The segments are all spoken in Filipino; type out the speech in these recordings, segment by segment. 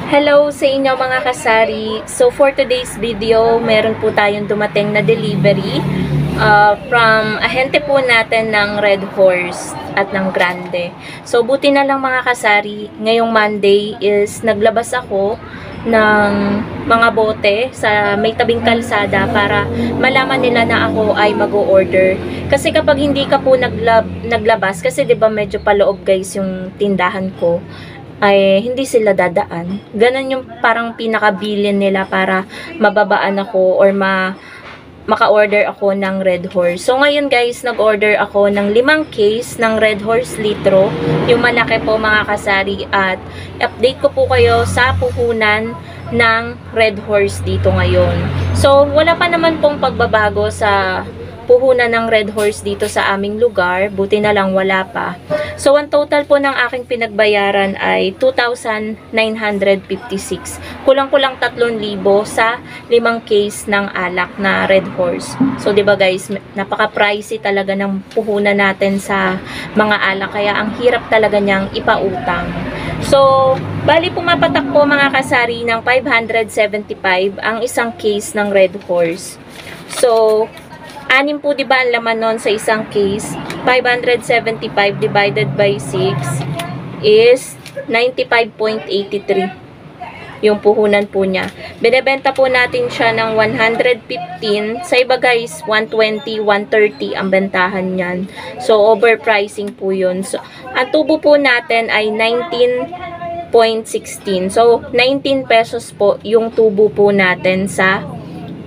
Hello sa inyo mga kasari. So for today's video, meron po tayong dumating na delivery from ahente po natin ng Red Horse at ng Grande. So buti na lang mga kasari, ngayong Monday is naglabas ako ng mga bote sa may tabing kalsada para malaman nila na ako ay mag-o-order. Kasi kapag hindi ka po naglabas, kasi 'di ba medyo paloob guys yung tindahan ko, ay hindi sila dadaan. Ganon yung parang pinakabilin nila para mababaan ako or maka-order ako ng Red Horse. So ngayon guys, nag-order ako ng 5 case ng Red Horse litro, yung malaki po mga kasari, at update ko po kayo sa puhunan ng Red Horse dito ngayon. So wala pa naman pong pagbabago sa puhunan ng Red Horse dito sa aming lugar, buti na lang wala pa. So ang total po ng aking pinagbayaran ay 2,956. Kulang-kulang 3,000 sa 5 case ng alak na Red Horse. So 'di ba guys, napaka-pricey talaga ng puhunan natin sa mga alak, kaya ang hirap talaga niyang ipautang. So bali pumapatak po mga kasari ng 575 ang isang case ng Red Horse. So 6 po 'di ba ang laman nun sa isang case? 575 divided by 6 is 95.83 yung puhunan po niya. Binebenta po natin siya ng 115. Sa iba guys, 120, 130 ang bentahan niyan. So overpricing po yun. So ang tubo po natin ay 19.16. So 19 pesos po yung tubo po natin sa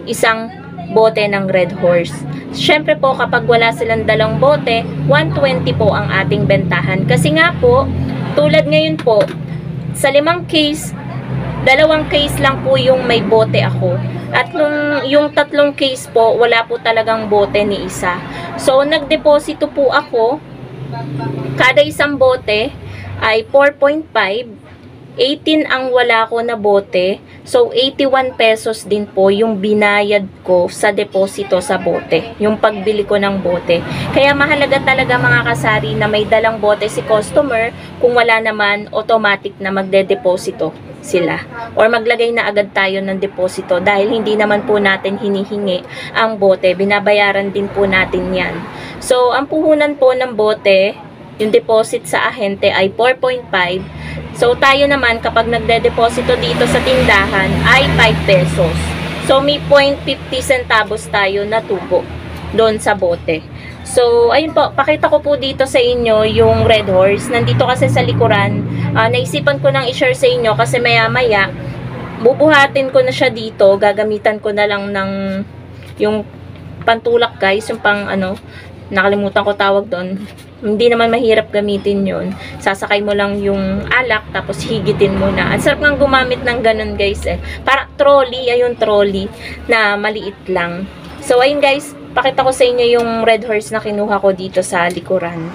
isang bote ng Red Horse. Syempre po kapag wala silang dalang bote, 120 po ang ating bentahan. Kasi nga po, tulad ngayon po, sa 5 case, 2 case lang po yung may bote ako. At yung 3 case po, wala po talagang bote ni isa. So, nagdeposito po ako, kada isang bote ay 4.5, 18 ang wala ko na bote. So, 81 pesos din po yung binayad ko sa deposito sa bote. Yung pagbili ko ng bote. Kaya mahalaga talaga mga kasari na may dalang bote si customer. Kung wala naman, automatic na magde-deposito sila. Or maglagay na agad tayo ng deposito dahil hindi naman po natin hinihingi ang bote. Binabayaran din po natin yan. So, ang puhunan po ng bote, yung deposit sa ahente ay 4.5. So, tayo naman kapag nagde-deposito dito sa tindahan ay 5 pesos. So, may 0.50 centavos tayo na tubo doon sa bote. So, ayun po, pakita ko po dito sa inyo yung Red Horse. Nandito kasi sa likuran. Naisipan ko nang i-share sa inyo kasi maya-maya, bubuhatin ko na siya dito. Gagamitan ko na lang ng yung pantulak guys, yung pang nakalimutan ko tawag doon. Hindi naman mahirap gamitin yun. Sasakay mo lang yung alak, tapos higitin mo na. Ang sarap nga gumamit ng ganun guys eh. Para trolley, ayun trolley, na maliit lang. So ayun guys, pakita ko sa inyo yung Red Horse na kinuha ko dito sa likuran.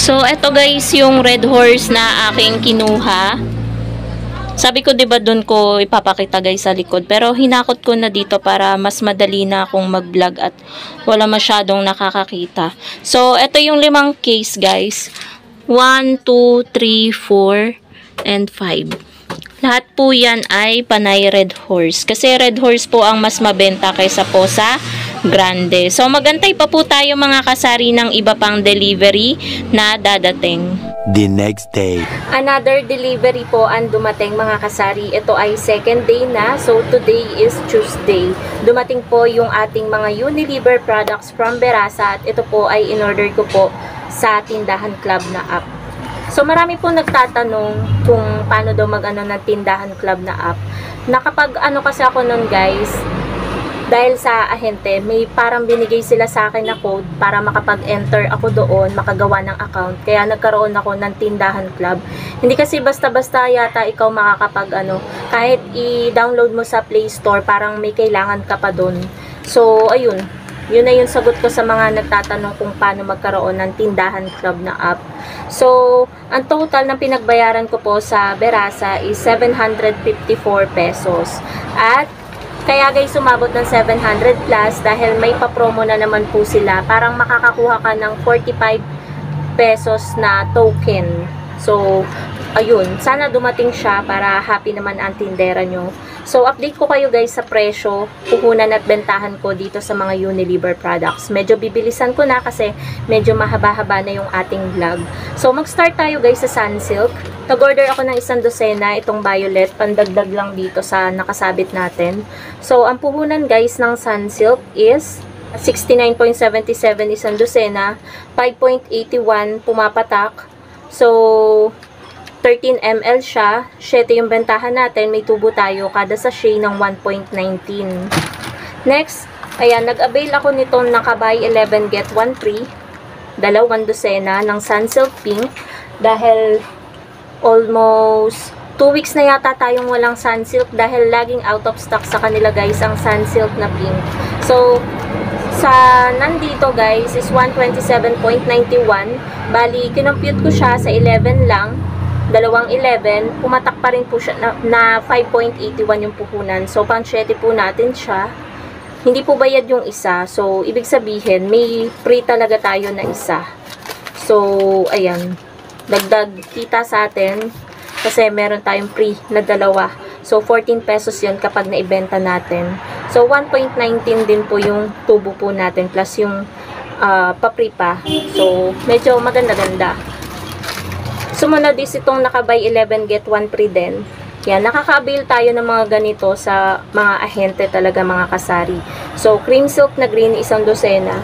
So, eto guys, yung Red Horse na aking kinuha. Sabi ko 'di ba doon ko ipapakita guys sa likod, pero hinakot ko na dito para mas madali na akong mag-vlog at wala masyadong nakakakita. So, eto yung 5 case guys. 1, 2, 3, 4, and 5. Lahat po yan ay panay Red Horse. Kasi Red Horse po ang mas mabenta kaysa po sa Grande. So magantay pa po tayo mga kasari ng iba pang delivery na dadating. The next day. Another delivery po ang dumating mga kasari. Ito ay second day na. So today is Tuesday. Dumating po yung ating mga Unilever products from Berasa. At ito po ay in-order ko po sa tindahan club na app. So marami po nagtatanong kung paano daw mag-ano ng tindahan club na app. Nakapag ano kasi ako nun guys, dahil sa ahente, may parang binigay sila sa akin na code para makapag-enter ako doon, makagawa ng account. Kaya nagkaroon ako ng tindahan club. Hindi kasi basta-basta yata ikaw makakapag ano, kahit i-download mo sa Play Store, parang may kailangan ka pa doon. So ayun, yun na yung sagot ko sa mga nagtatanong kung paano magkaroon ng tindahan club na app. So, ang total ng pinagbayaran ko po sa Berasa is 754 pesos. At kaya guys, sumabot ng 700 plus dahil may pa-promo na naman po sila. Parang makakakuha ka ng 45 pesos na token. So, ayun. Sana dumating siya para happy naman ang tindera nyo. So, update ko kayo guys sa presyo, puhunan at bentahan ko dito sa mga Unilever products. Medyo bibilisan ko na kasi medyo mahaba-haba na yung ating vlog. So, mag-start tayo guys sa Sunsilk. Nag-order ako ng 1 dosena, itong violet, pandagdag lang dito sa nakasabit natin. So, ang puhunan guys ng Sunsilk is 69.77 1 dosena, 5.81 pumapatak. So, 13 ml siya, 7 yung bentahan natin, may tubo tayo, kada sachet ng 1.19. Next, ayan, nag-avail ako nitong nakabay 11 get 1 free, 2 dosena ng Sunsilk Pink, dahil almost 2 weeks na yata tayong walang Sunsilk dahil laging out of stock sa kanila guys ang Sunsilk na pink. So, sa nandito guys is 127.91, bali, kinompute ko siya sa 11 lang, dalawang 11, pumatak pa rin po siya na 5.81 yung puhunan. So, pang 7 po natin siya. Hindi po bayad yung isa. So, ibig sabihin, may free talaga tayo na isa. So, ayan. Dagdag kita sa atin kasi meron tayong free na dalawa. So, 14 pesos yun kapag naibenta natin. So, 1.19 din po yung tubo po natin plus yung pa-free pa. So, medyo maganda-ganda. Sumunod is itong nakabay 11 get 1 free din. Yan, nakaka-avail tayo ng mga ganito sa mga ahente talaga, mga kasari. So, cream silk na green, 1 dosena.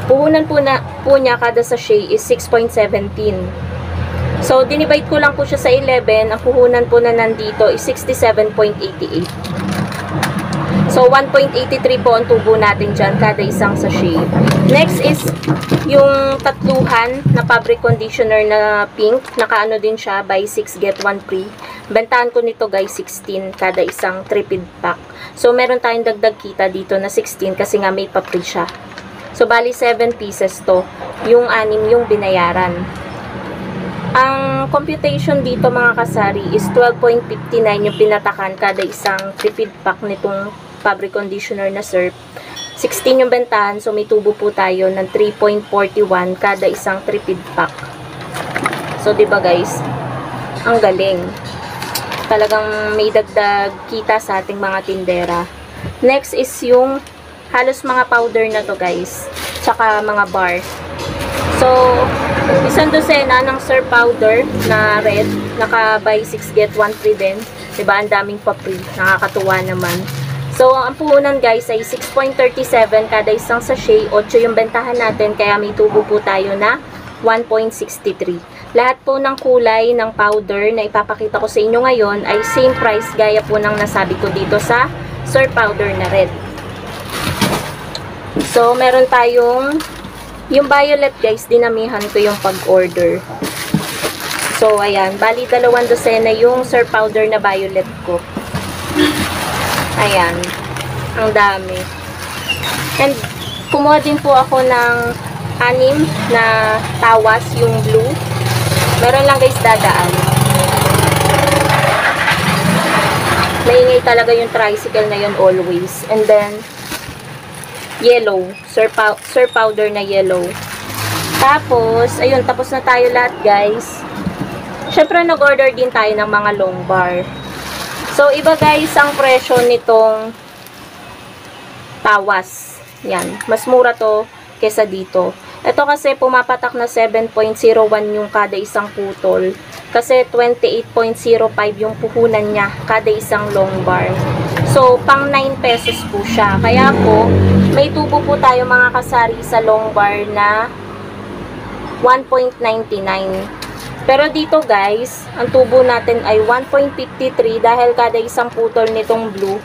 Puhunan po niya kada sachet is 6.17. So, dinivide ko lang po siya sa 11. Ang puhunan po na nandito is 67.88. So, 1.83 po ang tubo natin dyan kada isang sachet. Next is yung tatluhan na fabric conditioner na pink. Nakaano din siya, buy 6 get 1 free. Bentahan ko nito guys 16 kada isang tripid pack. So, meron tayong dagdag kita dito na 16 kasi nga may pa-free siya. So, bali 7 pieces to. Yung 6 yung binayaran. Ang computation dito mga kasari is 12.59 yung pinatakan kada isang tripid pack nitong fabric conditioner na SERP. 16 yung bentahan, so may tubo po tayo ng 3.41 kada isang tripid pack. So, diba guys? Ang galing. Talagang may dagdag kita sa ating mga tindera. Next is yung halos mga powder na to guys. Tsaka mga bar. So, 1 dosena ng SERP powder na red. Naka-buy 6 get 1 free din. Diba? Ang daming pa-free. Nakakatuwa naman. So, ang puhunan guys ay 6.37 kada isang sachet, 8 yung bentahan natin, kaya may tubo po tayo na 1.63. Lahat po ng kulay ng powder na ipapakita ko sa inyo ngayon ay same price gaya po ng nasabi ko dito sa SERP powder na red. So, meron tayong yung violet guys, dinamihan ko yung pag-order. So, ayan, bali 2 dosena yung SERP powder na violet ko. Ayan. Ang dami. And, kumuha din po ako ng 6 na tawas, yung blue. Meron lang guys dadaan. Maingay talaga yung tricycle na yun always. And then, yellow. SERP powder na yellow. Tapos, ayun, tapos na tayo lahat guys. Syempre, nag-order din tayo ng mga long bar. So, iba guys ang presyo nitong tawas. Yan. Mas mura to kesa dito. Ito kasi pumapatak na 7.01 yung kada isang putol. Kasi 28.05 yung puhunan niya kada isang long bar. So, pang 9 pesos po siya. Kaya po, may tubo po tayo mga kasari sa long bar na 1.99. Pero dito guys, ang tubo natin ay 1.53 dahil kada isang putol nitong blue,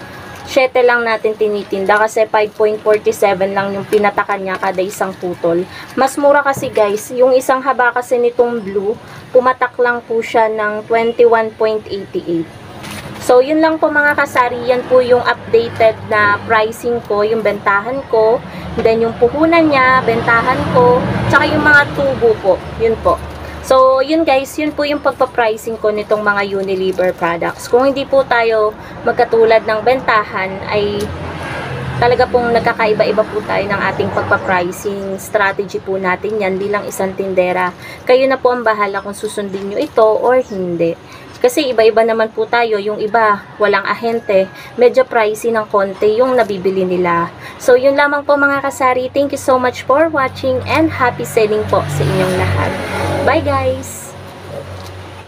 7 lang natin tinitinda kasi 5.47 lang yung pinatakan niya kada isang putol. Mas mura kasi guys, yung isang haba kasi nitong blue, pumatak lang po siya ng 21.88. So, yun lang po mga kasari, yan po yung updated na pricing ko, yung bentahan ko, then yung puhunan niya, bentahan ko, tsaka yung mga tubo po, yun po. So, yun guys, yun po yung pagpa-pricing ko nitong mga Unilever products. Kung hindi po tayo magkatulad ng bentahan, ay talaga pong nagkakaiba-iba po tayo ng ating pagpa-pricing strategy po natin yan bilang isang tindera. Kayo na po ang bahala kung susundin nyo ito or hindi. Kasi iba-iba naman po tayo, yung iba walang ahente, medyo pricey ng konti yung nabibili nila. So yun lamang po mga kasari, thank you so much for watching and happy selling po sa inyong lahat. Bye guys!